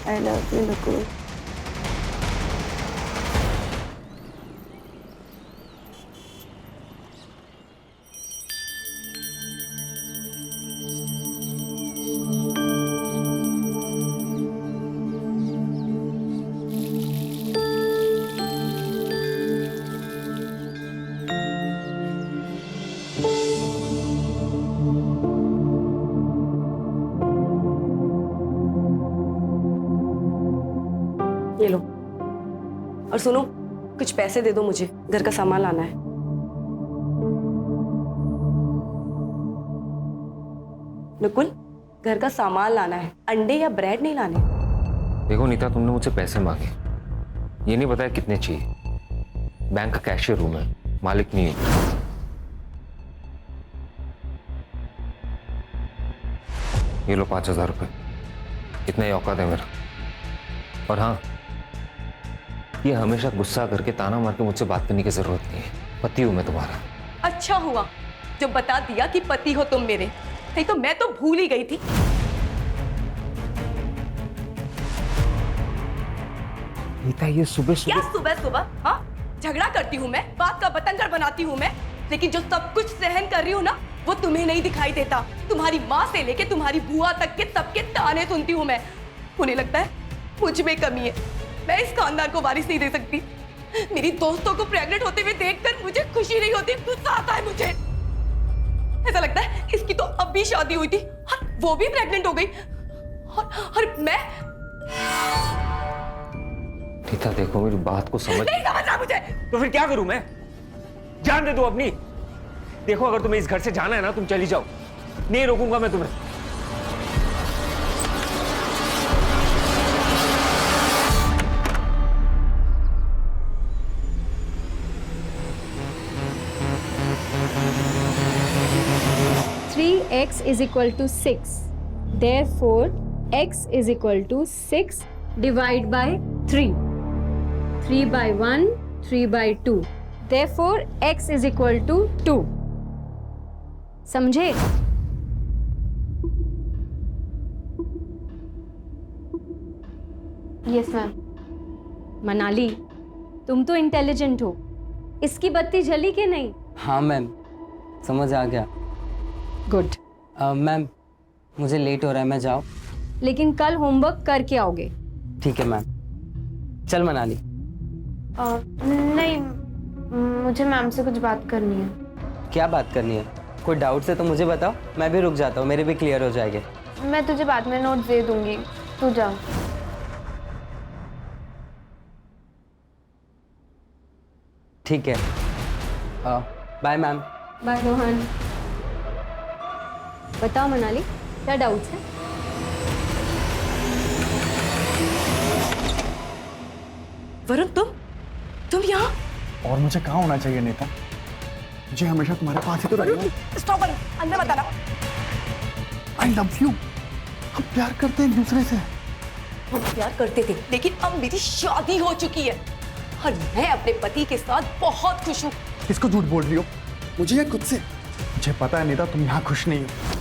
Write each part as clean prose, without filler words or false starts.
I love you, Nukul. ये लो। और सुनो, कुछ पैसे दे दो मुझे, घर का सामान लाना है। नकुल, घर का सामान लाना है, अंडे या ब्रेड नहीं लाने। देखो नीता, तुमने मुझसे पैसे मांगे, ये नहीं बताया कितने चाहिए। बैंक का कैशियर हूं मैं, मालिक नहीं हूं। ये लो 5,000 रुपये, इतना ही औकात है मेरा। और हाँ, ये हमेशा गुस्सा करके ताना मार के मुझसे बात करने की जरूरत नहीं है। पति हूं मैं तुम्हारा। अच्छा हुआ जो बता दिया कि पति हो तुम मेरे, नहीं तो मैं तो भूल ही गई थी। नीता, ये सुबह क्या सुबह सुबह सुबह? हाँ, झगड़ा करती हूँ मैं, बात का बतंगड़ बनाती हूँ मैं, लेकिन जो सब कुछ सहन कर रही हूँ ना, वो तुम्हें नहीं दिखाई देता। तुम्हारी माँ से लेके तुम्हारी बुआ तक के सबके ताने सुनती हूँ मैं। उन्हें लगता है मुझ में कमी है, मैं इस खानदान को वारिस नहीं दे सकती। मेरी दोस्तों को प्रेग्नेंट होते हुए देखकर मुझे खुशी नहीं होती, गुस्सा आता है मुझे। ऐसा लगता है इसकी तो अब भी शादी हुई थी और वो भी प्रेग्नेंट हो गई, और मैं। नीता देखो, मेरी बात को समझ। नहीं समझ रहा मुझे। तो फिर क्या करूं मैं? जान दे दो अपनी। देखो, अगर तुम्हें इस घर से जाना है ना, तुम चली जाओ, नहीं रोकूंगा मैं तुम्हें। x is equal to 6. Therefore, x is equal to 6 divided by 3. 3 by 1, 3 by 2. Therefore, x is equal to 2. समझे? Yes, ma'am. मनाली, तुम तो इंटेलिजेंट हो। इसकी बत्ती जली कि नहीं? हाँ मैम, समझ आ गया। गुड। मैम, मुझे लेट हो रहा है, मैं जाऊँ? लेकिन कल होमवर्क करके आओगे। ठीक है मैम। चल मनाली। नहीं, मुझे मैम से कुछ बात करनी है। क्या बात करनी है? कोई डाउट है तो मुझे बताओ, मैं भी रुक जाता हूँ, मेरे भी क्लियर हो जाएंगे। मैं तुझे बाद में नोट दे दूंगी, तू जा। ठीक है, बाय मैम। बाय रोहन। बताओ मनाली, क्या डाउट्स है? वरुण, तुम यहाँ? और मुझे कहाँ होना चाहिए नीता? मुझे हमेशा तुम्हारे पास ही तो रही हूँ। स्टॉप, अंदर मत आना। I love you. हम प्यार करते हैं एक दूसरे से। हम प्यार करते थे, लेकिन अब मेरी शादी हो चुकी है और मैं अपने पति के साथ बहुत खुश हूँ। किसको झूठ बोल रही हो? मुझे या खुद से? मुझे पता है नीता, तुम यहाँ खुश नहीं हो।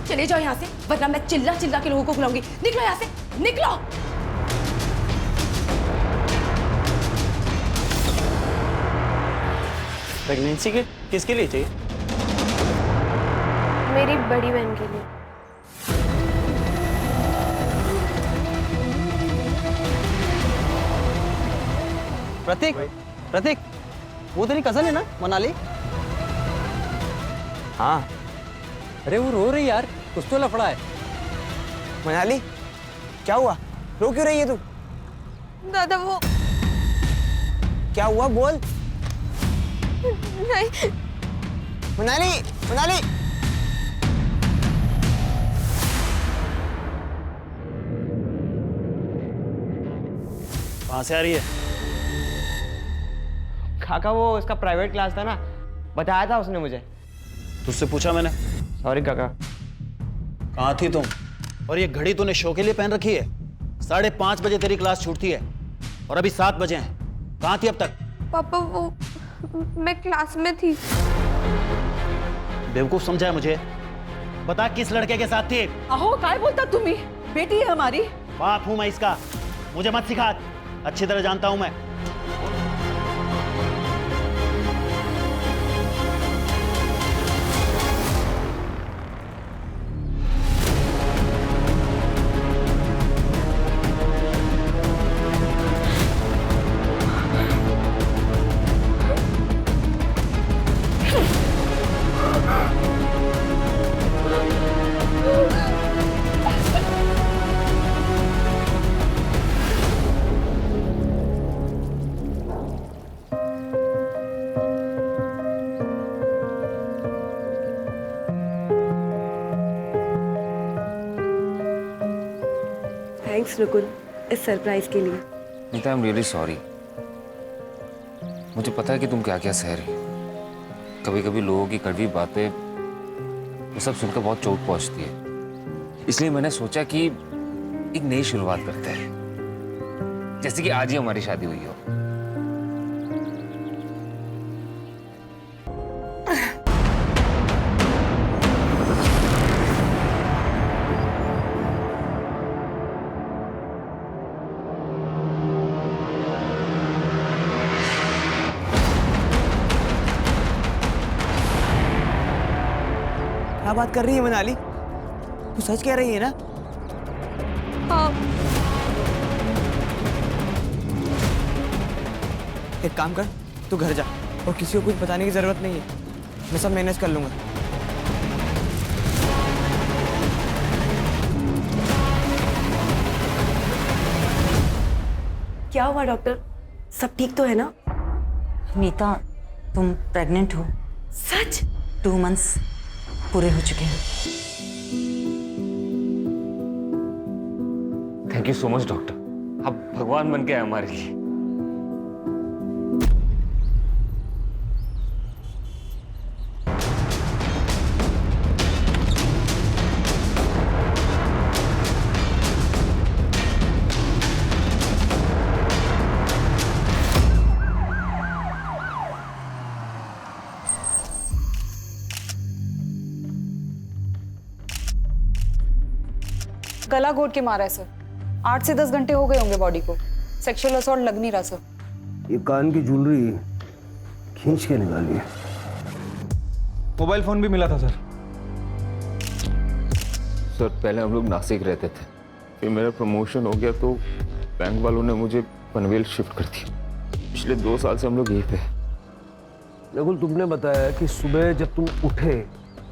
चले जाओ यहाँ से, वरना मैं चिल्ला चिल्ला के लोगों को बुलाऊंगी। निकलो यहाँ से, निकलो। प्रेगनेंसी के किसके लिए चाहिए? मेरी बड़ी बहन के लिए। प्रतीक, प्रतीक, वो तेरी कजन है ना मनाली? हाँ। अरे वो रो रही यार, कुछ तो लफड़ा है। मनाली, क्या हुआ? रो क्यों रही है तू? दादा वो क्या हुआ, बोल। नहीं। मनाली, मनाली। कहाँ से आ रही है? काका, वो इसका प्राइवेट क्लास था ना, बताया था उसने मुझे। तुझसे पूछा मैंने। सॉरी काका। कहाँ थी तुम? और ये घड़ी तूने शो के लिए पहन रखी है? 5:30 बजे तेरी क्लास छूटती है और अभी 7 बजे हैं। कहाँ थी अब तक? पापा वो मैं क्लास में थी। बेवकूफ समझा है मुझे। बता किस लड़के के साथ थी? अहो काय बोलता तुम्ही, बेटी है हमारी। बाप हूं मैं इसका, मुझे मत सिखा, अच्छी तरह जानता हूं मैं। थैंक्स नकुल इस सरप्राइज के लिए। Neeta, I am really sorry. मुझे पता है कि तुम क्या क्या सह रही हो। कभी कभी लोगों की कड़वी बातें वो सब सुनकर बहुत चोट पहुंचती है। इसलिए मैंने सोचा कि एक नई शुरुआत करते हैं, जैसे कि आज ही हमारी शादी हुई हो। क्या बात कर रही है मनाली? तू सच कह रही है ना? हाँ। एक काम कर, तू घर जा और किसी को कुछ बताने की जरूरत नहीं है। मैं सब मैनेज कर लूंगा। क्या हुआ डॉक्टर, सब ठीक तो है ना? नीता, तुम प्रेग्नेंट हो। सच? 2 मंथ्स पूरे हो चुके हैं। Thank you so much doctor, आप भगवान बन के आए हमारे लिए। गला घोट के मारा है सर। 8 से 10 घंटे हो गए होंगे बॉडी को। सेक्सुअल असॉल्ट लग नहीं रहा सर। ये कान की ज्वेलरी खींच के निकाली है। मोबाइल फोन भी मिला था सर। सर पहले हम लोग नासिक रहते थे, फिर मेरा प्रमोशन हो गया तो बैंक वालों ने मुझे पनवेल शिफ्ट कर दिया। पिछले 2 साल से हम लोग यहीं पे हैं। नकुल, तुमने बताया कि सुबह जब तुम उठे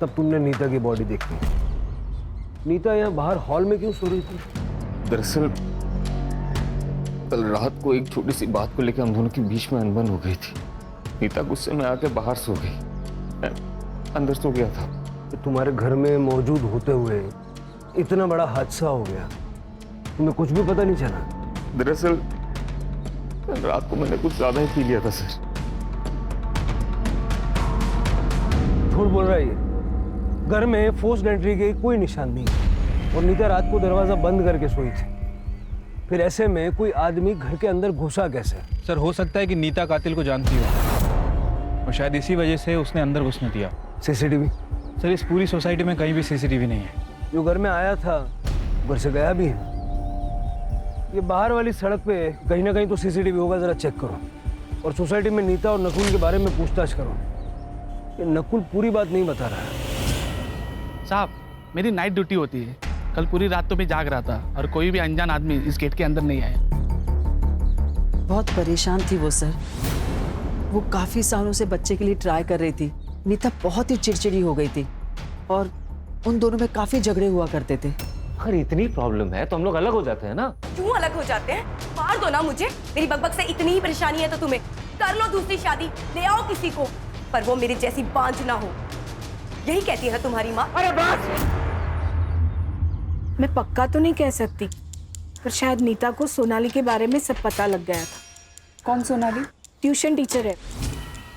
तब तुमने नीता की बॉडी देखी। नीता यहाँ बाहर हॉल में क्यों सो रही थी? दरअसल कल रात को एक छोटी सी बात को लेकर हम दोनों के बीच में अनबन हो गई थी। नीता गुस्से में आके बाहर सो गई, मैं अंदर सो गया था। तो तुम्हारे घर में मौजूद होते हुए इतना बड़ा हादसा हो गया, तुम्हें कुछ भी पता नहीं चला? दरअसल कल रात को मैंने कुछ ज्यादा ही पी लिया था सर। झूठ बोल रहा है। घर में फोर्स्ड एंट्री के कोई निशान नहीं और नीता रात को दरवाजा बंद करके सोई थी। फिर ऐसे में कोई आदमी घर के अंदर घुसा कैसे? सर हो सकता है कि नीता कातिल को जानती हो और शायद इसी वजह से उसने अंदर घुसने दिया। सीसीटीवी? सर इस पूरी सोसाइटी में कहीं भी सीसीटीवी नहीं है। जो घर में आया था घर से गया भी है। ये बाहर वाली सड़क पे कहीं ना कहीं तो सीसीटीवी होगा, जरा चेक करो। और सोसाइटी में नीता और नकुल के बारे में पूछताछ करो। ये नकुल पूरी बात नहीं बता रहा है। साहब, मेरी नाइट ड्यूटी होती है। कल पूरी रात तो मैं जाग रहा था और कोई भी अनजान आदमी इस गेट के अंदर नहीं आया। बहुत परेशान थी वो सर। वो काफी सालों से बच्चे के लिए ट्राई कर रही थी। नीता बहुत ही चिड़चिड़ी हो गई थी और उन दोनों में काफी झगड़े हुआ करते थे। अरे इतनी प्रॉब्लम है तो हम लोग अलग हो जाते हैं ना। क्यों अलग हो जाते हैं? मार दो ना मुझे। मेरी बकबक से इतनी ही परेशानी है तो तुम्हें कर लो दूसरी शादी, ले आओ किसी को, पर वो मेरी जैसी बांझ ना हो। यही कहती है ना तुम्हारी माँ? अरे बस! मैं पक्का तो नहीं कह सकती, पर शायद नीता को सोनाली के बारे में सब पता लग गया था। कौन सोनाली? ट्यूशन टीचर है।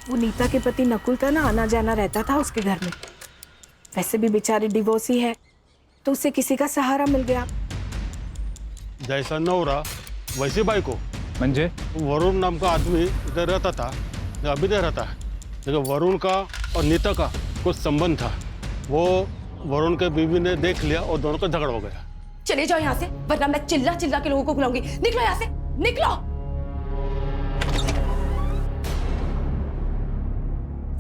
वो नीता के पति नकुल था ना, आना जाना रहता था उसके घर में। वैसे भी बेचारी डिवोर्सी है तो उसे किसी का सहारा मिल गया। जैसा नवरा वैसे बायको। म्हणजे वरुण नाम का आदमी इधर रहता था, जो अभी तक रहता है, लेकिन वरुण का और नीता का कुछ संबंध था, वो वरुण के बीवी ने देख लिया और दोनों का झगड़ा हो गया। चले जाओ यहाँ से, वरना मैं चिल्ला चिल्ला के लोगों को बुलाऊंगी। निकलो यहाँ से, निकलो।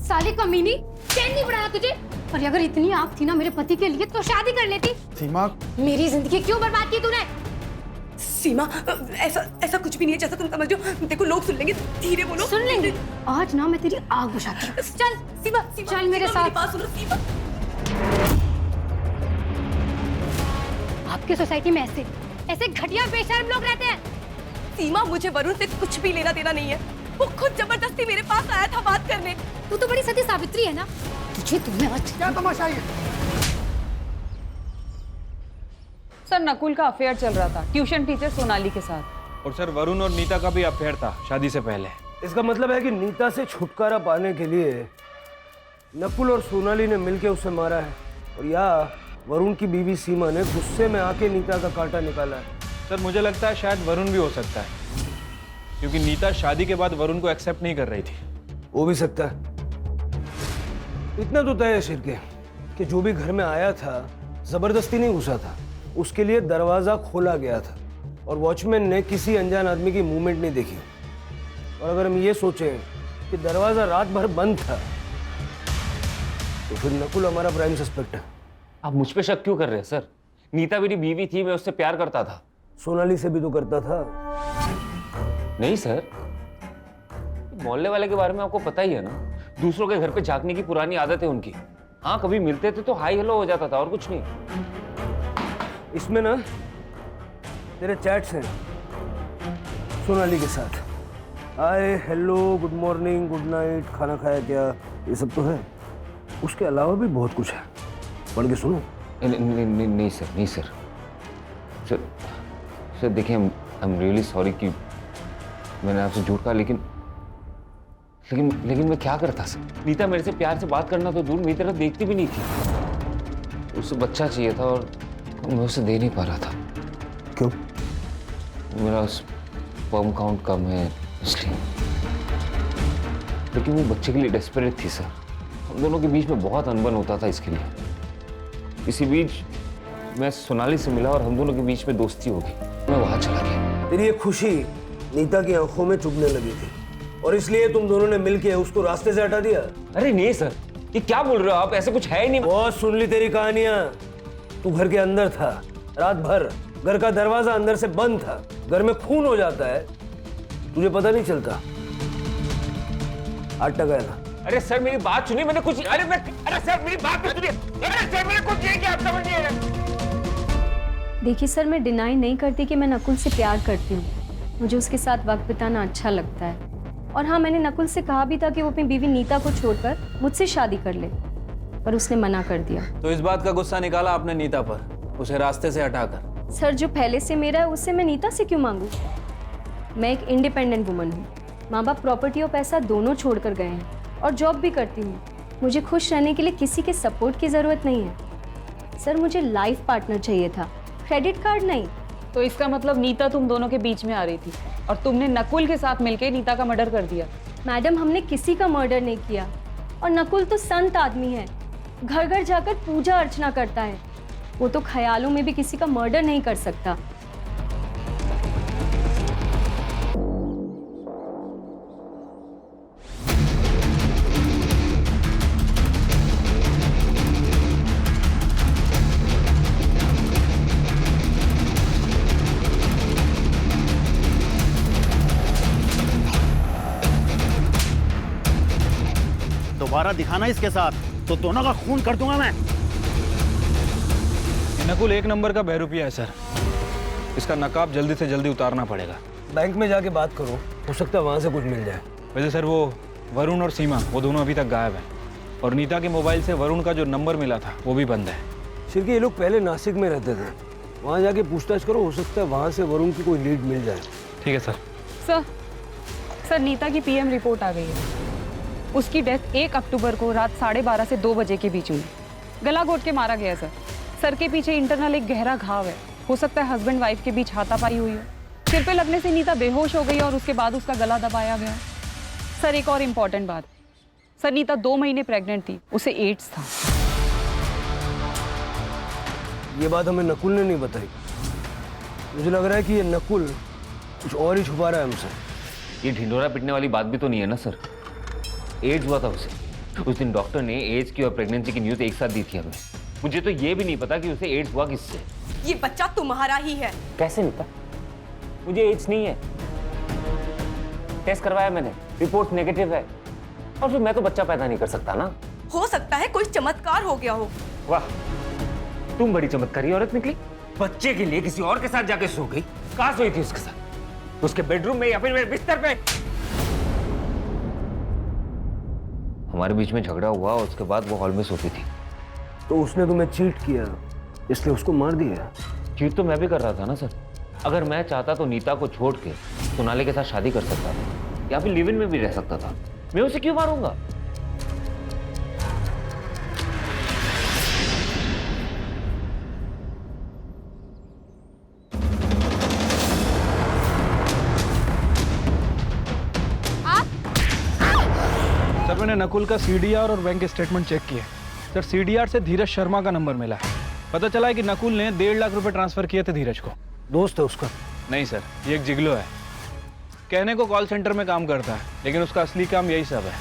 साली कमीनी, चैन नहीं बढ़ाया तुझे? और अगर इतनी आग थी ना मेरे पति के लिए तो शादी कर लेती। सीमा, मेरी जिंदगी क्यों बर्बाद की तूने? सीमा, ऐसा कुछ भी नहीं है जैसा तुम समझ रहे हो। देखो लोग सुन लेंगे, धीरे बोलो। सुन लेंगे? आज ना मैं तेरी आग बुझाती हूँ। चल सीमा, चल मेरे साथ। बात सुनो सीमा। आपके सोसाइटी में ऐसे घटिया बेशर्म लोग रहते हैं। सीमा, मुझे वरुण से कुछ भी लेना देना नहीं है। वो खुद जबरदस्ती मेरे पास आया था बात करने। तू तो बड़ी सती सावित्री है ना। तुझे आज क्या तमाशा है? सर नकुल का अफेयर चल रहा था ट्यूशन टीचर सोनाली के साथ। और सर वरुण और नीता का भी अफेयर था शादी से पहले। इसका मतलब है कि नीता से छुटकारा पाने के लिए नकुल और सोनाली ने मिलकर उसे मारा है, और या वरुण की बीवी सीमा ने गुस्से में आके नीता का कांटा निकाला है। सर मुझे लगता है शायद वरुण भी हो सकता है, क्योंकि नीता शादी के बाद वरुण को एक्सेप्ट नहीं कर रही थी। हो भी सकता है। इतना तो तय है शिरके कि जो भी घर में आया था जबरदस्ती नहीं घुसा था, उसके लिए दरवाजा खोला गया था और वॉचमैन ने किसी अनजान आदमी की मूवमेंट नहीं देखी। और अगर हम ये सोचें कि दरवाजा रात भर बंद था तो फिर नकुल हमारा प्राइम सस्पेक्ट है। आप मुझ पे शक क्यों कर रहे हैं सर? नीता मेरी बीवी थी, मैं उससे प्यार करता था। सोनाली से भी तो करता था। नहीं सर, मोहल्ले वाले के बारे में आपको पता ही है ना, दूसरों के घर पे झांकने की पुरानी आदत है उनकी। हाँ, कभी मिलते थे तो हाई हेलो हो जाता था और कुछ नहीं। इसमें ना तेरे चैट्स हैं सोनाली के साथ, hi hello good morning good night, खाना खाया क्या, ये सब तो है। उसके अलावा भी बहुत कुछ है, पढ़ के सुनो। नहीं सर, नहीं सर। सर देखिए, आई एम रियली सॉरी कि मैंने आपसे झूठ कहा, लेकिन मैं क्या करता सर? नीता मेरे से प्यार से बात करना तो दूर, मेरी तरफ देखती भी नहीं थी। उसे बच्चा चाहिए था और मैं उसे दे नहीं पा रहा था। क्यों? मेरा स्पर्म काउंट कम है इसलिए। लेकिन वो बच्चे के लिए डेस्परेट थी सर। हम दोनों के बीच में बहुत अनबन होता था इसके लिए। इसी बीच मैं सोनाली से मिला और हम दोनों के बीच में दोस्ती हो गई। मैं वहां चला गया। तेरी ये खुशी नीता की आंखों में चुभने लगी थी और इसलिए तुम दोनों ने मिलकर उसको रास्ते से हटा दिया। अरे नहीं सर, ये क्या बोल रहे हो आप? ऐसा कुछ है ही नहीं। बहुत सुन ली तेरी कहानियां। तू घर के अंदर था रात भर, घर का दरवाजा अंदर से बंद था, घर में खून हो जाता है, तुझे पता नहीं चलता। आटा गया था। अरे सर मेरी बात सुनिए, मैंने कुछ अरे सर मेरी बात तो सुनिए। अरे सर मैंने कुछ नहीं किया, आप समझ नहीं रहे। देखिए सर, मैं डिनाई नहीं करती कि मैं नकुल से प्यार करती हूँ। मुझे उसके साथ वक्त बिताना अच्छा लगता है। और हाँ, मैंने नकुल से कहा भी था कि वो अपनी बीवी नीता को छोड़कर मुझसे शादी कर ले, पर उसने मना कर दिया। तो इस बात का गुस्सा निकाला आपने नीता पर, उसे रास्ते से हटाकर। सर, जो पहले से मेरा है उससे मैं नीता से क्यों मांगू? मैं एक इंडिपेंडेंट वुमन हूँ। माँ बाप प्रॉपर्टी और पैसा दोनों छोड़कर गए हैं और जॉब भी करती हूँ। मुझे खुश रहने के लिए किसी के सपोर्ट की ज़रूरत नहीं है। सर, मुझे लाइफ पार्टनर चाहिए था, क्रेडिट कार्ड नहीं। तो इसका मतलब नीता तुम दोनों के बीच में आ रही थी और तुमने नकुल के साथ मिलकर नीता का मर्डर कर दिया। मैडम, हमने किसी का मर्डर नहीं किया। और नकुल तो संत आदमी है, घर घर जाकर पूजा अर्चना करता है। वो तो ख्यालों में भी किसी का मर्डर नहीं कर सकता। दोबारा दिखाना इसके साथ तो दोनों का खून कर दूंगा मैं। नकुल एक नंबर का बहरूपिया है सर। इसका नकाब जल्दी से जल्दी उतारना पड़ेगा। बैंक में जाके बात करो, हो सकता है वहां से कुछ मिल जाए। वैसे सर वो वरुण और सीमा, वो दोनों अभी तक गायब हैं। और नीता के मोबाइल से वरुण का जो नंबर मिला था वो भी बंद है। शिरके, ये लोग पहले नासिक में रहते थे, वहां जाके पूछताछ करो, हो सकता है वहां से वरुण की कोई लीड मिल जाए। ठीक है सर। सर नीता की पीएम रिपोर्ट आ गई है। उसकी डेथ 1 अक्टूबर को रात 12:30 से 2 बजे के बीच हुई। गला घोट के मारा गया सर। सर के पीछे इंटरनल एक गहरा घाव है। हो सकता है हस्बैंड वाइफ के बीच हाथापाई हुई हो। सिर पे लगने से नीता बेहोश हो गई और उसके बाद उसका गला दबाया गया। सर एक और इम्पोर्टेंट बात, सर नीता 2 महीने प्रेग्नेंट थी, उसे एड्स था। ये बात हमें नकुल ने नहीं बताई। मुझे लग रहा है कि ये नकुल कुछ और ही छुपा रहा है हमसे। ये ढिंडोरा पिटने वाली बात भी तो नहीं है ना सर। एड्स हुआ था उसे। उस दिन डॉक्टर ने एड्स की और प्रेगनेंसी की न्यूज़ एक साथ दी थी हमें। मुझे तो ये भी नहीं पता कि उसे एड्स हुआ किससे। ये बच्चा तुम्हारा ही है। कैसे नीता? मुझे एड्स नहीं है। टेस्ट करवाया मैंने, रिपोर्ट नेगेटिव है। और फिर मैं तो बच्चा पैदा नहीं कर सकता ना। हो सकता है कोई चमत्कार हो गया हो। वाह, तुम बड़ी चमत्कारी औरत निकली। बच्चे के लिए किसी और के साथ जाके सो गई। कहाँ सोई थी उसके साथ? उसके बेडरूम में या फिर मेरे बिस्तर पे? हमारे बीच में झगड़ा हुआ और उसके बाद वो हॉल में सोती थी। तो उसने तुम्हें चीट किया, इसलिए उसको मार दिया। चीट तो मैं भी कर रहा था ना सर। अगर मैं चाहता तो नीता को छोड़ के सोनाली के साथ शादी कर सकता था या फिर लिव इन में भी रह सकता था। मैं उसे क्यों मारूंगा? सर मैंने नकुल का सीडीआर और बैंक स्टेटमेंट चेक किए। सर सीडीआर से धीरज शर्मा का नंबर मिला है। पता चला है कि नकुल ने 1.5 लाख रुपए ट्रांसफर किए थे धीरज को। दोस्त है उसका? नहीं सर, ये एक जिगलो है। कहने को कॉल सेंटर में काम करता है, लेकिन उसका असली काम यही सब है।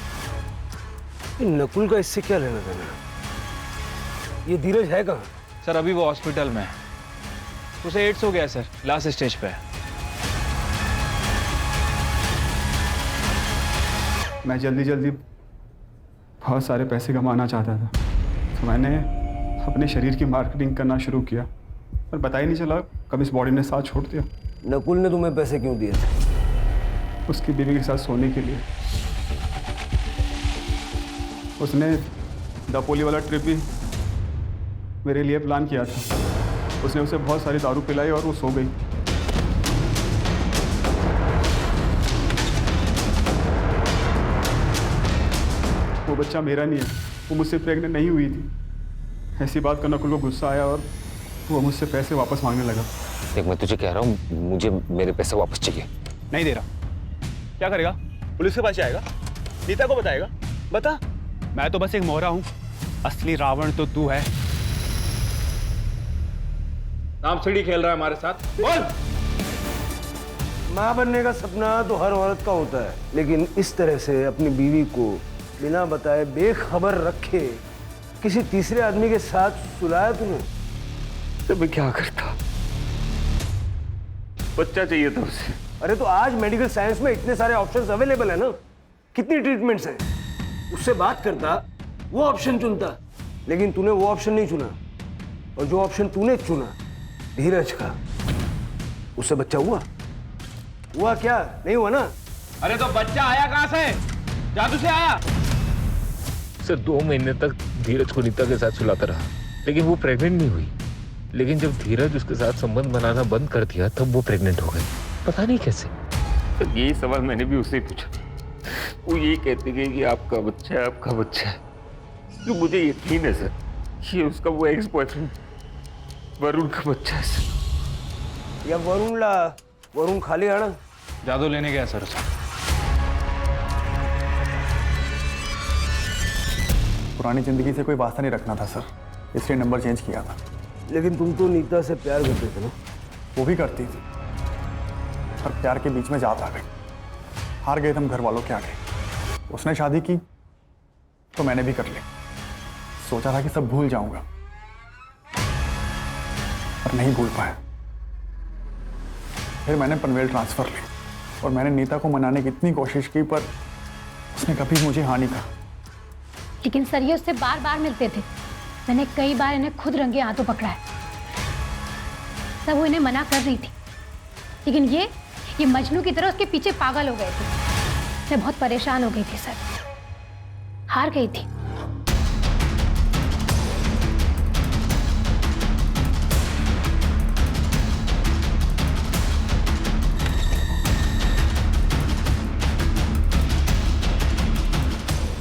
नकुल का इससे क्या लेना देना? ये धीरज है कहाँ? सर अभी वो हॉस्पिटल में है। उसे एड्स हो गया सर, लास्ट स्टेज पे है। मैं जल्दी जल्दी बहुत सारे पैसे कमाना चाहता था, तो मैंने अपने शरीर की मार्केटिंग करना शुरू किया, पर पता ही नहीं चला कब इस बॉडी ने साथ छोड़ दिया। नकुल ने तुम्हें पैसे क्यों दिए थे? उसकी बीवी के साथ सोने के लिए। उसने दापोली वाला ट्रिप भी मेरे लिए प्लान किया था। उसने उसे बहुत सारी दारू पिलाई और वो सो गई। वो बच्चा मेरा नहीं है, वो मुझसे प्रेग्नेंट नहीं हुई थी। ऐसी बात का नकुल को गुस्सा आया और वो मुझसे पैसे वापस मांगने लगा। देख मैं तुझे कह रहा हूँ, मुझे मेरे पैसे वापस चाहिए। नहीं दे रहा। क्या करेगा? पुलिस के पास जाएगा? नीता को बताएगा? बता। मैं तो बस एक मोहरा हूँ, असली रावण तो तू है। नाम सीढ़ी खेल रहा है हमारे साथ। बोल। माँ बनने का सपना तो हर औरत का होता है, लेकिन इस तरह से अपनी बीवी को बिना बताए बेखबर रखे किसी तीसरे आदमी के साथ सुलाया तुम्हें? तो मैं क्या करता? बच्चा चाहिए था उसे। अरे तो आज मेडिकल साइंस में इतने सारे ऑप्शंस अवेलेबल है ना, कितनी ट्रीटमेंट्स हैं। उससे बात करता, वो ऑप्शन चुनता, लेकिन तूने वो ऑप्शन नहीं चुना। और जो ऑप्शन तूने चुना धीरज का, उससे बच्चा हुआ क्या? नहीं हुआ ना? अरे तो बच्चा आया कहाँ से? जादू से आया? सर 2 महीने तक धीरज को नीता के साथ सुलाता रहा, लेकिन वो प्रेग्नेंट नहीं हुई। लेकिन जब धीरज उसके साथ संबंध बनाना बंद कर दिया तब वो प्रेग्नेंट हो गई। पता नहीं कैसे। तो यही सवाल मैंने भी उससे पूछा। वो यही कहती गई कि आपका बच्चा है, आपका बच्चा है। तो मुझे यकीन है सर कि उसका वो एक्स बॉयफ्रेंड वरुण का बच्चा है सर। या वरुण खाली आना जादू लेने गया सर उसे। पुरानी जिंदगी से कोई वास्ता नहीं रखना था सर, इसलिए नंबर चेंज किया था। लेकिन तुम तो नीता से प्यार करते थे ना? वो भी करती थी, पर प्यार के बीच में जात आ गई। हार गए हम घर वालों के आगे। उसने शादी की तो मैंने भी कर ली। सोचा था कि सब भूल जाऊंगा, पर नहीं भूल पाया। फिर मैंने पनवेल ट्रांसफर ली और मैंने नीता को मनाने की इतनी कोशिश की, पर उसने कभी मुझे हाँ नहीं कहा। लेकिन सर ये उससे बार बार मिलते थे। मैंने कई बार इन्हें खुद रंगे हाथों पकड़ा है। सब वो इन्हें मना कर रही थी, लेकिन ये मजनू की तरह उसके पीछे पागल हो गए थे। मैं बहुत परेशान हो गई थी सर, हार गई थी।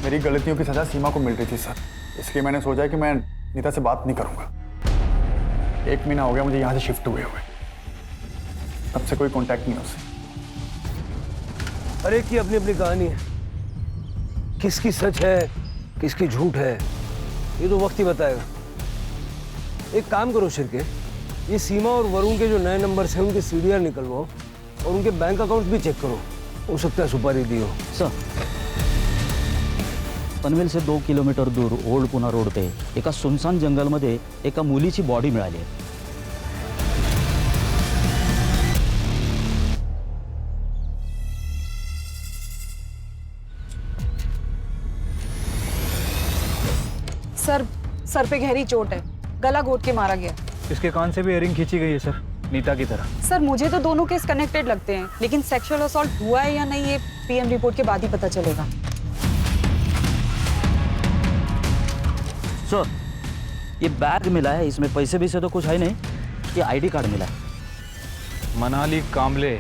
मेरी गलतियों की सजा सीमा को मिल रही थी सर, इसलिए मैंने सोचा कि मैं नीता से बात नहीं करूंगा। 1 महीना हो गया मुझे यहाँ से शिफ्ट हुए तब से कोई कांटेक्ट नहीं उससे। हर एक की अपनी अपनी कहानी है। किसकी सच है किसकी झूठ है ये तो वक्त ही बताएगा। एक काम करो शिरके, ये सीमा और वरुण के जो नए नंबर हैं उनके सीडीआर निकलवाओ और उनके बैंक अकाउंट भी चेक करो, हो सकता है सुपारी दी हो। सर, पनवेल से 2 किलोमीटर दूर ओल्ड पुणा रोड पे एका सुनसान जंगलमध्ये एका मुलीची बॉडी मिळाली आहे। सर पे गहरी चोट है, गला घोट के मारा गया। इसके कान से भी इयरिंग खींची गई है सर, नीता की तरह। सर मुझे तो दोनों केस कनेक्टेड लगते हैं, लेकिन सेक्सुअल असॉल्ट हुआ है या नहीं ये पीएम रिपोर्ट के बाद ही पता चलेगा। सर, ये बैग मिला है, इसमें पैसे भी से तो कुछ है नहीं, ये आईडी कार्ड मिला है। मनाली कामले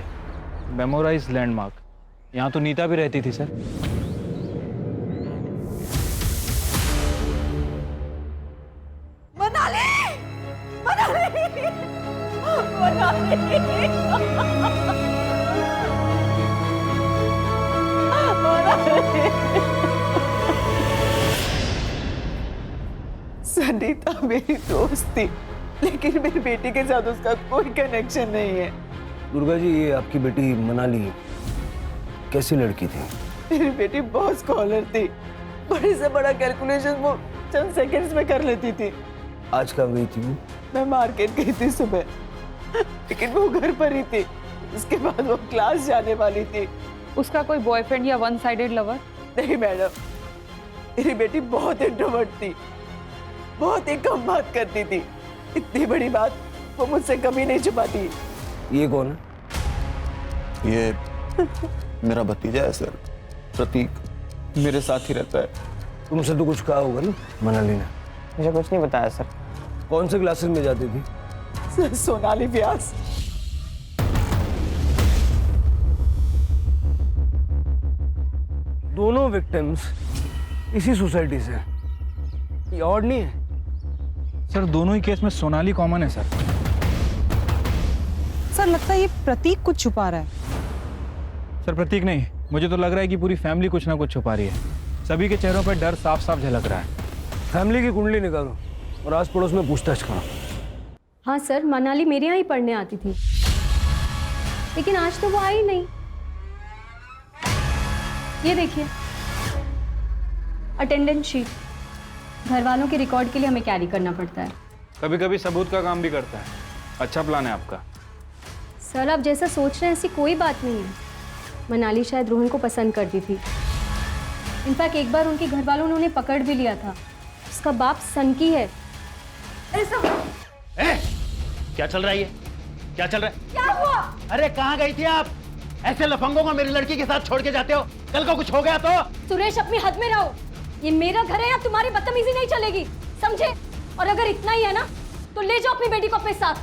मेमोराइज लैंडमार्क, यहाँ तो नीता भी रहती थी सर। सनीता मेरी दोस्त थी, लेकिन मेरी बेटी के साथ उसका कोई कनेक्शन नहीं है। दुर्गा जी, ये आपकी बेटी मनाली कैसी लड़की थी? मेरी बेटी बहुत स्कॉलर थी, बड़े से बड़ा कैलकुलेशन वो चंद सेकंड्स में कर लेती थी। आज कहाँ गई थी वो? मैं मार्केट गई थी सुबह, लेकिन वो घर पर ही थी। उसके बाद वो क्लास जाने वाली थी। उसका कोई बॉयफ्रेंड या वन साइडेड लवर? नहीं मैडम, मेरी बेटी बहुत इंट्रोवर्ट थी, बहुत ही कम बात करती थी। इतनी बड़ी बात वो मुझसे कभी नहीं छुपाती। ये कौन है? ये मेरा भतीजा है सर, प्रतीक, मेरे साथ ही रहता है। तुमसे तो कुछ कहा होगा ना मनाली ने? मुझे कुछ नहीं बताया सर। कौन से क्लासेस में जाती थी? सर, सोनाली व्यास। दोनों विक्टिम्स इसी सोसाइटी से, ये ऑड नहीं है? सर, दोनों ही केस में सोनाली कॉमन है सर। सर लगता है ये प्रतीक कुछ छुपा रहा है। सर, प्रतीक नहीं, मुझे तो लग रहा है कि पूरी फैमिली कुछ ना कुछ छुपा रही है। सभी के चेहरों पर डर साफ साफ झलक रहा है। फैमिली की कुंडली निकालो और आस पड़ोस में पूछताछ करो। हाँ सर, मनाली मेरे यहाँ ही पढ़ने आती थी, लेकिन आज तो वो आई नहीं। ये देखिए अटेंडेंस शीट, घर वालों के रिकॉर्ड के लिए हमें कैरी करना पड़ता है। कभी कभी सबूत का काम भी करता है। अच्छा प्लान है आपका। सर, आप जैसा सोच रहे हैं ऐसी कोई बात नहीं है। मनाली शायद रोहन को पसंद करती थी। इनफैक्ट एक बार उनके घर वालों ने उन्हें पकड़ भी लिया था। उसका बाप सनकी है। क्या चल रहा है ये? क्या चल रहा है? क्या हुआ? अरे कहाँ गई थी आप? ऐसे लफंगों को मेरी लड़की के साथ छोड़ के जाते हो? कल को कुछ हो गया तो? सुरेश, अपनी हद में रहो। ये मेरा घर है, यहाँ तुम्हारी बदतमीजी नहीं चलेगी, समझे? और अगर इतना ही है ना तो ले जाओ अपनी बेटी को अपने साथ।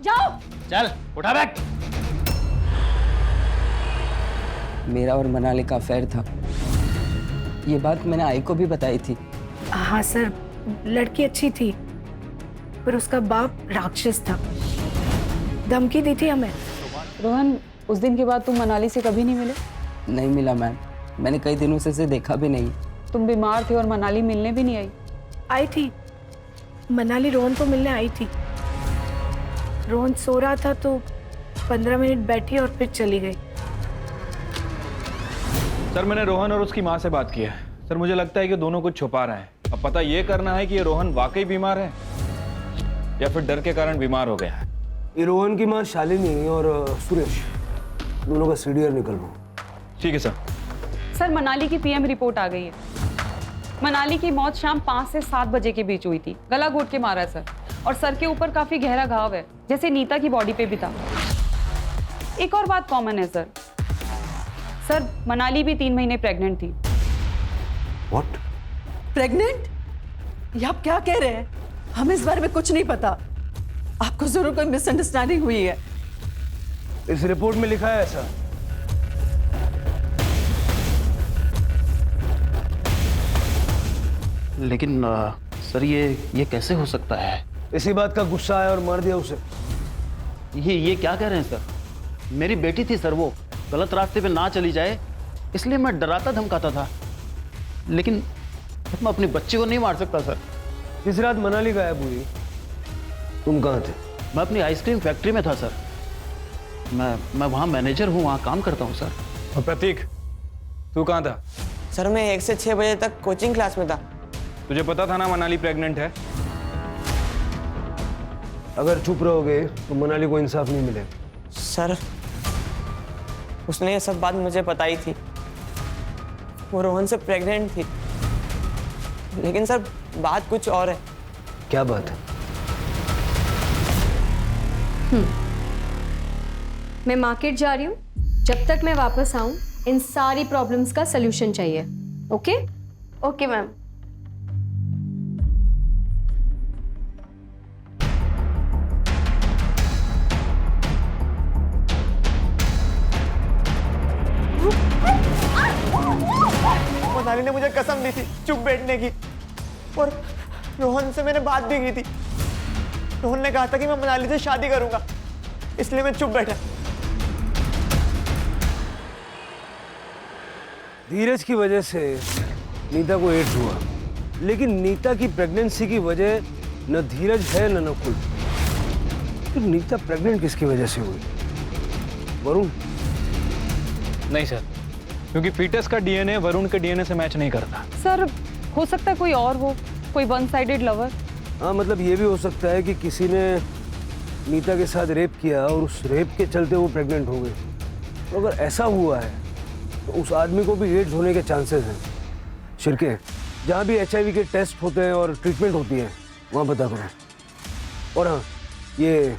जाओ। चल उठा बैग। मेरा और मनाली का अफेयर था, ये बात मैंने आई को भी बताई थी। हाँ सर, लड़की अच्छी थी, पर उसका बाप राक्षस था, धमकी दी थी हमें। रोहन, उस दिन के बाद तुम मनाली से कभी नहीं मिले? नहीं मिला मैम, मैंने कई दिनों से इसे देखा भी नहीं। तुम बीमार थे और मनाली मिलने भी नहीं आई? आई थी, मनाली रोहन को मिलने आई थी। रोहन सो रहा था तो 15 मिनट बैठी और फिर चली गई। सर, मैंने रोहन और उसकी माँ से बात की है। सर, मुझे लगता है कि दोनों कुछ छुपा रहे हैं। अब पता ये करना है कि ये रोहन वाकई बीमार है या फिर डर के कारण बीमार हो गया है। ये रोहन की माँ शालिनी और सुरेश, दोनों का सीडीआर निकलवाओ। ठीक है सर। सर, मनाली की पीएम रिपोर्ट आ गई है। मनाली की मौत शाम 5 से 7 बजे के बीच हुई थी। गला घोट के मारा है सर, और सर के ऊपर काफी गहरा घाव है, जैसे नीता की बॉडी पे भी था। एक और बात कॉमन है सर। सर, मनाली भी 3 महीने प्रेग्नेंट थी। व्हाट? प्रेग्नेंट? ये आप क्या कह रहे हैं? हमें इस बारे में कुछ नहीं पता। आपको जरूर कोई मिसअंडरस्टैंडिंग हुई है। इस रिपोर्ट में लिखा है ऐसा। लेकिन सर, ये कैसे हो सकता है? इसी बात का गुस्सा आया और मार दिया उसे। ये क्या कह रहे हैं सर? मेरी बेटी थी सर, वो गलत रास्ते पे ना चली जाए इसलिए मैं डराता धमकाता था। लेकिन मैं अपने बच्चे को नहीं मार सकता सर। इस रात मनाली गायब हुई, तुम कहाँ थे? मैं अपनी आइसक्रीम फैक्ट्री में था सर। मैं वहाँ मैनेजर हूँ, वहाँ काम करता हूँ सर। और प्रतीक, तू कहाँ था? सर मैं 1 से 6 बजे तक कोचिंग क्लास में था। तुझे पता था ना मनाली प्रेग्नेंट है? अगर चुप रहोगे तो मनाली को इंसाफ नहीं मिलेगा। सर उसने ये सब बात मुझे बताई थी, वो रोहन से प्रेग्नेंट थी। लेकिन सर बात कुछ और है। क्या बात है? मैं मार्केट जा रही हूँ, जब तक मैं वापस आऊँ इन सारी प्रॉब्लम्स का सलूशन चाहिए। ओके? Okay ma'am. मनाली ने मुझे कसम दी थी चुप बैठने की, और रोहन से मैंने बात भी की थी। रोहन ने कहा था कि मैं मनाली से शादी करूंगा, इसलिए मैं चुप बैठा। धीरज की वजह से नीता को एड्स हुआ, लेकिन नीता की प्रेगनेंसी की वजह न धीरज है न नकुल। तो नीता प्रेग्नेंट किसकी वजह से हुई? वरुण? नहीं सर, क्योंकि फीटस का डीएनए वरुण के डीएनए से मैच नहीं करता। सर हो सकता है कोई और हो, कोई वन साइडेड लवर। हाँ, मतलब ये भी हो सकता है कि किसी ने नीता के साथ रेप किया और उस रेप के चलते वो प्रेग्नेंट हो गई। तो अगर ऐसा हुआ है तो उस आदमी को भी एड्स होने के चांसेस हैं। शिरके, जहाँ भी HIV के टेस्ट होते हैं और ट्रीटमेंट होती है वहाँ पता करो। और हाँ, ये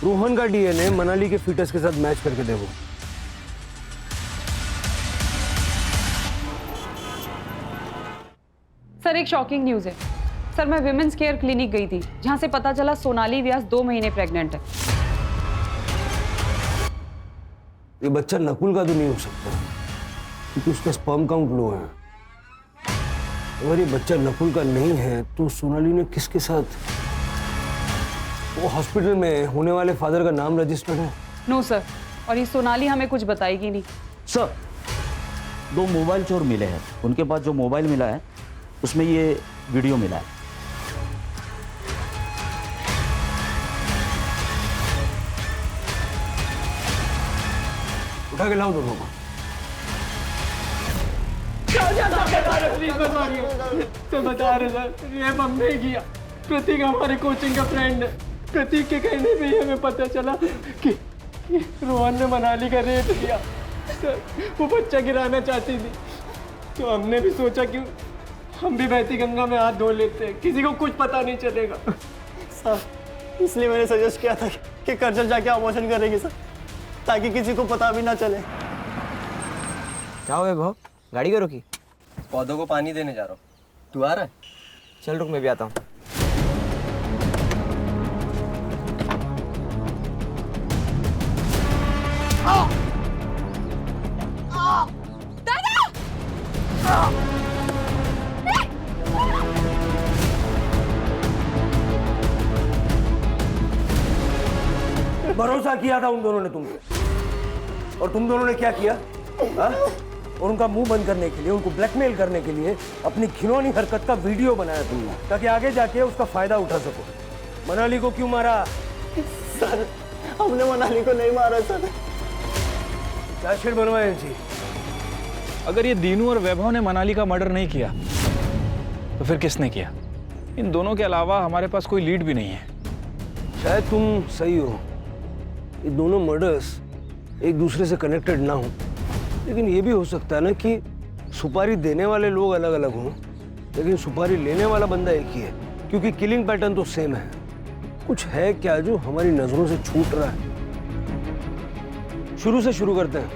रोहन का डीएनए मनाली के फीटस के साथ मैच करके देखो। सर एक शॉकिंग न्यूज़ है। सर मैं विमेंस केयर क्लिनिक गई थी, जहाँ से पता चला सोनाली व्यास 2 महीने प्रेग्नेंट है। ये बच्चा नकुल का तो नहीं हो सकता, क्योंकि उसका स्पर्म काउंट लो है। अगर ये बच्चा नकुल का नहीं है तो सोनाली ने किसके साथ? वो हॉस्पिटल में होने वाले फादर का नाम रजिस्टर्ड है? नो सर, और ये सोनाली हमें कुछ बताएगी नहीं। सर 2 मोबाइल चोर मिले हैं, उनके पास जो मोबाइल मिला है उसमें ये वीडियो मिला है। उठा के लाओ दोनों को। तो बता रहे सर, ये हमने किया। प्रतीक हमारे कोचिंग का फ्रेंड है। प्रतीक के कहने पे ही हमें पता चला कि रोहन ने मनाली का रेप किया। सर वो बच्चा गिराना चाहती थी, तो हमने भी सोचा कि हम भी बहती गंगा में हाथ धो लेते हैं, किसी को कुछ पता नहीं चलेगा। सर इसलिए मैंने सजेस्ट किया था कि कर्जल जाके अबॉर्शन करेंगे सर, ताकि किसी को पता भी ना चले। क्या हुआ भाव? गाड़ी क्यों रोकी? पौधों को पानी देने जा रहा हूँ। तू आ रहा है? चल रुक, मैं भी आता हूँ। भरोसा किया था उन दोनों ने तुम पे, और तुम दोनों ने क्या किया? हाँ? और उनका मुंह बंद करने के लिए, उनको ब्लैकमेल करने के लिए अपनी घिनौनी हरकत का वीडियो बनाया तुमने, ताकि आगे जाके उसका फायदा उठा सको। मनाली को क्यों मारा? सर हमने मनाली को नहीं मारा सर। चार्जशीट बनवाए जी। अगर ये दीनू और वैभव ने मनाली का मर्डर नहीं किया तो फिर किसने किया? इन दोनों के अलावा हमारे पास कोई लीड भी नहीं है। शायद तुम सही हो, ये दोनों मर्डर्स एक दूसरे से कनेक्टेड ना हो, लेकिन ये भी हो सकता है ना कि सुपारी देने वाले लोग अलग अलग हों, लेकिन सुपारी लेने वाला बंदा एक ही है, क्योंकि किलिंग पैटर्न तो सेम है। कुछ है क्या जो हमारी नजरों से छूट रहा है? शुरू से शुरू करते हैं।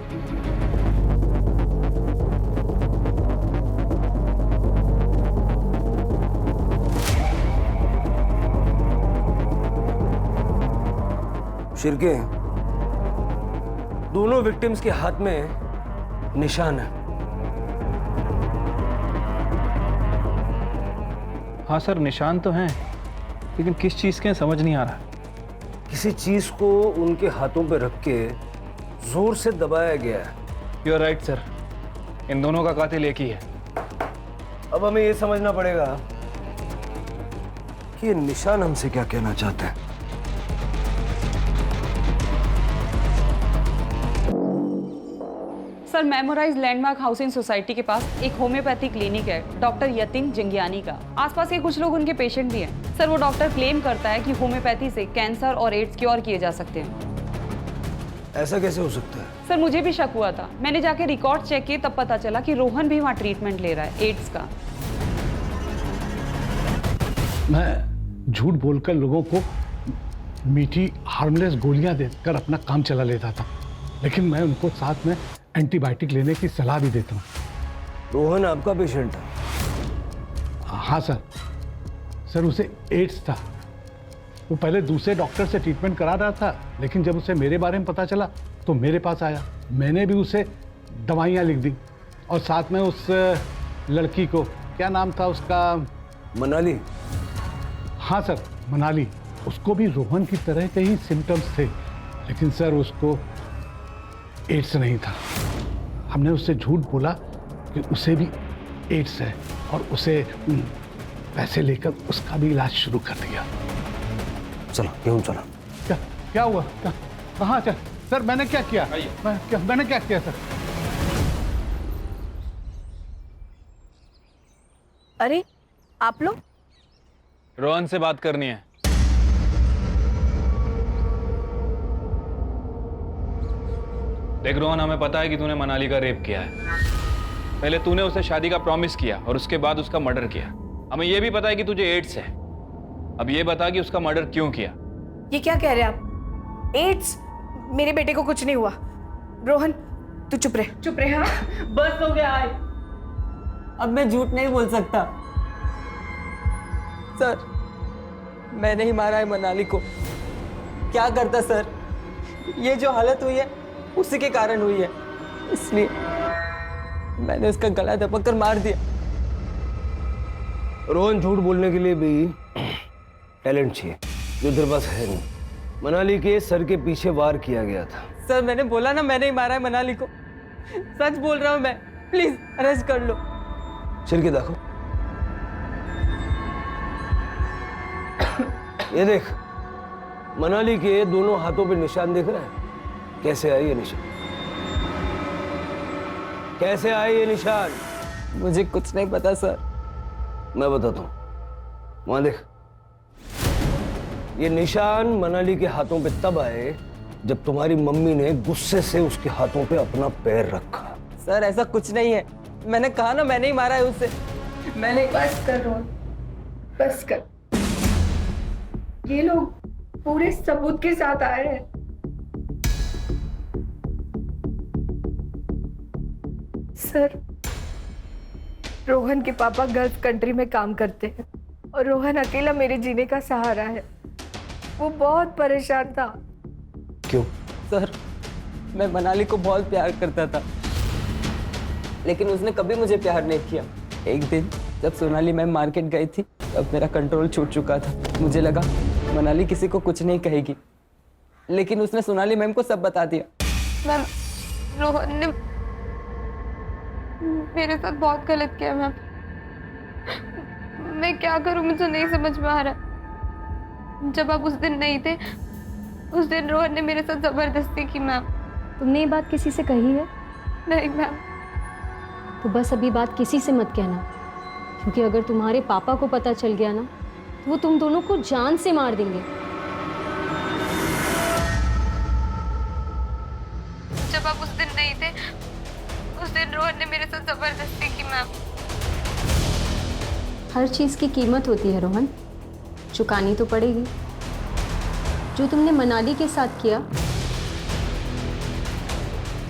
शिरके, दोनों विक्टिम्स के हाथ में निशान है। हाँ सर, निशान तो हैं, लेकिन किस चीज के समझ नहीं आ रहा। किसी चीज को उनके हाथों पे रख के जोर से दबाया गया है। यू आर राइट सर, इन दोनों का कातिल एक ही है। अब हमें ये समझना पड़ेगा कि ये निशान हमसे क्या कहना चाहते हैं। Sir, memorise landmark housing society के पास एक होम्योपैथी क्लिनिक है डॉक्टर यतिन जंगियानी का। आसपास के कुछ लोग उनके पेशेंट भी हैं। सर, वो डॉक्टर क्लेम करता है कि होम्योपैथी से कैंसर और एड्स क्योर किए जा सकते हैं। ऐसा कैसे हो सकता है? सर, मुझे भी शक हुआ था। मैंने जाके रिकॉर्ड चेक किए, तब पता चला कि रोहन भी वहाँ ट्रीटमेंट ले रहा है एड्स का। मैं झूठ बोलकर लोगों को मीठी हार्मलेस गोलियां देकर अपना काम चला लेता था, लेकिन मैं उनको साथ में एंटीबायोटिक लेने की सलाह भी देता हूँ। रोहन आपका पेशेंट है? हाँ सर। सर, उसे एड्स था। वो पहले दूसरे डॉक्टर से ट्रीटमेंट करा रहा था, लेकिन जब उसे मेरे बारे में पता चला तो मेरे पास आया। मैंने भी उसे दवाइयाँ लिख दी और साथ में उस लड़की को, क्या नाम था उसका? मनाली। हाँ सर, मनाली। उसको भी रोहन की तरह के ही सिम्टम्स थे, लेकिन सर उसको एड्स नहीं था। हमने उससे झूठ बोला कि उसे भी एड्स है और उसे पैसे लेकर उसका भी इलाज शुरू कर दिया। चलो क्यों चला? क्या हुआ? कहाँ चल? सर, मैंने क्या किया? मैंने क्या किया सर? अरे आप लोग? रोहन से बात करनी है। देख रोहन, हमें पता है कि तूने मनाली का रेप किया है। पहले तूने उसे शादी का प्रॉमिस किया और उसके बाद उसका मर्डर किया। हमें यह भी पता है कि तुझे एड्स है। अब ये बता कि उसका मर्डर क्यों किया? ये क्या कह रहे हैं आप? एड्स? मेरे बेटे को कुछ नहीं हुआ। रोहन तू चुप रहे, चुप रहे। हाँ बस हो गया है। अब मैं झूठ नहीं बोल सकता। सर, मैंने ही मारा है मनाली को। क्या करता सर? ये जो हालत हुई है उसी के कारण हुई है, इसलिए मैंने उसका गला दबा कर मार दिया। रोहन, झूठ बोलने के लिए भी टैलेंट चाहिए, जो तेरे पास है नहीं। मनाली के सर के पीछे वार किया गया था। सर, मैंने बोला ना मैंने ही मारा है मनाली को। सच बोल रहा हूं मैं। प्लीज अरेस्ट कर लो। चल के देखो। ये देख, मनाली के दोनों हाथों पे निशान दिख रहा है। कैसे आए ये निशान? कैसे आए ये निशान? मुझे कुछ नहीं पता सर। मैं बताता हूं। वहां देख, ये निशान मनाली के हाथों पे तब आए जब तुम्हारी मम्मी ने गुस्से से उसके हाथों पे अपना पैर रखा। सर, ऐसा कुछ नहीं है। मैंने कहा ना मैंने ही मारा है उसे। मैंने। बस कर रोहन, बस कर। ये लोग पूरे सबूत के साथ आए हैं। सर, रोहन के पापा गल्फ कंट्री में काम करते हैं और रोहन अकेला मेरे जीने का सहारा है। वो बहुत परेशान था। क्यों? सर, मैं मनाली को बहुत प्यार करता था, लेकिन उसने कभी मुझे प्यार नहीं किया। एक दिन जब सोनाली मैम मार्केट गई थी, तब मेरा कंट्रोल छूट चुका था। मुझे लगा मनाली किसी को कुछ नहीं कहेगी, लेकिन उसने सोनाली मैम को सब बता दिया। मैम, रोहन ने मेरे साथ बहुत गलत किया मैम। मैं क्या करूं, मुझे नहीं समझ में आ रहा। जब आप उस दिन नहीं थे, उस दिन रोहन ने मेरे साथ जबरदस्ती की मैम। तुमने ये बात किसी से कही है? नहीं मैम। तो बस अभी बात किसी से मत कहना, क्योंकि अगर तुम्हारे पापा को पता चल गया ना, तो वो तुम दोनों को जान से मार देंगे। जब आप उस दिन नहीं थे, उस दिन रोहन ने मेरे साथ जबरदस्ती की मैम। हर चीज की कीमत होती है रोहन, चुकानी तो पड़ेगी। जो तुमने मनाली के साथ किया,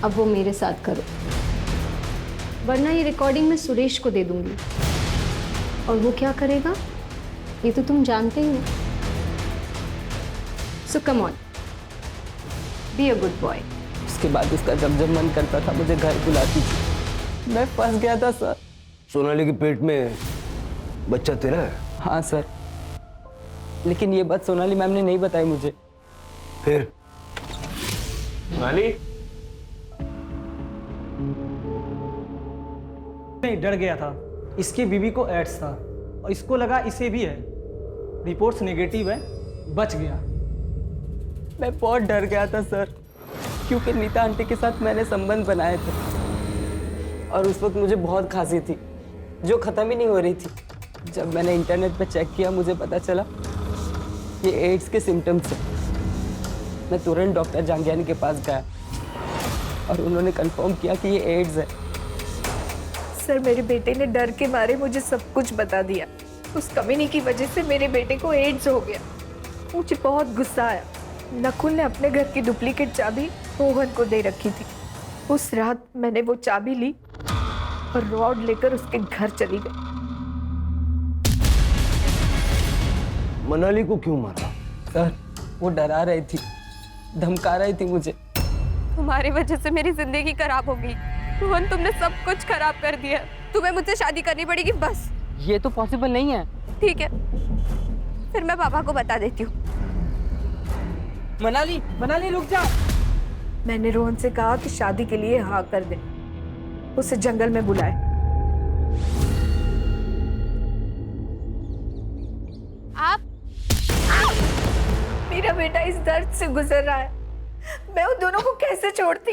अब वो मेरे साथ करो, वरना ये रिकॉर्डिंग मैं सुरेश को दे दूंगी, और वो क्या करेगा ये तो तुम जानते ही हो। So come on, be a good boy. उसके बाद उसका जब जब मन करता था मुझे घर बुलाती थी। मैं फंस गया था सर। सोनाली के पेट में बच्चा तेरा है? हाँ सर, लेकिन ये बात सोनाली मैम ने नहीं बताई मुझे। फिर? सोनाली नहीं, डर गया था। इसकी बीवी को एड्स था और इसको लगा इसे भी है। रिपोर्ट्स नेगेटिव है, बच गया। मैं बहुत डर गया था सर, क्योंकि नीता आंटी के साथ मैंने संबंध बनाए थे और उस वक्त मुझे बहुत खांसी थी जो ख़त्म ही नहीं हो रही थी। जब मैंने इंटरनेट पे चेक किया मुझे पता चला ये एड्स के सिम्टम्स हैं। मैं तुरंत डॉक्टर जांगियानी के पास गया और उन्होंने कंफर्म किया कि ये एड्स है। सर मेरे बेटे ने डर के मारे मुझे सब कुछ बता दिया। उस कमीनी की वजह से मेरे बेटे को एड्स हो गया। मुझे बहुत गुस्सा आया। नकुल ने अपने घर की डुप्लीकेट चाबी रोहन को दे रखी थी। उस रात मैंने वो चाबी ली और रॉड लेकर उसके घर चली गई। मनाली को क्यों मारा? सर वो डरा रही थी, धमका रही थी मुझे। तुम्हारी वजह से मेरी जिंदगी खराब हो गई रोहन, तुमने सब कुछ खराब कर दिया। तुम्हें मुझसे शादी करनी पड़ेगी बस। ये तो पॉसिबल नहीं है। ठीक है, फिर मैं पापा को बता देती हूँ। मनाली, मनाली रुक जा। मैंने रोहन से कहा कि शादी के लिए हाँ कर दे, उसे जंगल में बुलाए। आप मेरा बेटा इस दर्द से गुजर रहा है, मैं उन दोनों को कैसे छोड़ती?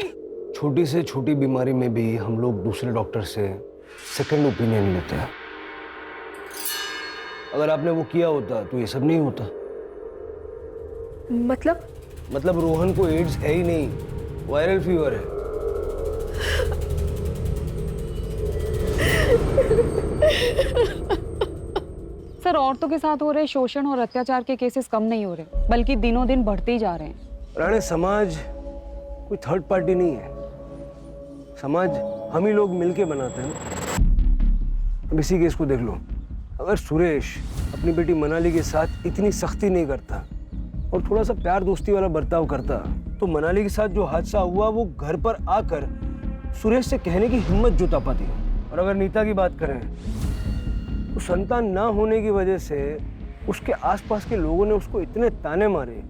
छोटी से छोटी बीमारी में भी हम लोग दूसरे डॉक्टर से सेकंड ओपिनियन लेते हैं। अगर आपने वो किया होता तो ये सब नहीं होता। मतलब रोहन को एड्स है ही नहीं, वायरल फीवर है। सर औरतों के साथ हो रहे शोषण और अत्याचार के केसेस कम नहीं हो रहे, बल्कि दिनों दिन बढ़ते ही जा रहे हैं। राणे, समाज कोई थर्ड पार्टी नहीं है। समाज हम ही लोग मिलके बनाते हैं ना। अब इसी केस को देख लो। अगर सुरेश अपनी बेटी मनाली के साथ इतनी सख्ती नहीं करता और थोड़ा सा प्यार दोस्ती वाला बर्ताव करता तो मनाली के साथ जो हादसा हुआ वो घर पर आकर सुरेश से कहने की हिम्मत जुटा पाती। और अगर नीता की बात करें तो संतान ना होने की वजह से उसके आसपास के लोगों ने उसको इतने ताने मारे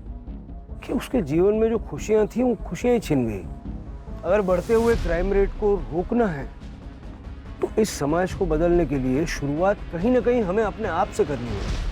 कि उसके जीवन में जो खुशियां थी वो खुशियां ही छिन गई। अगर बढ़ते हुए क्राइम रेट को रोकना है तो इस समाज को बदलने के लिए शुरुआत कहीं ना कहीं हमें अपने आप से करनी है।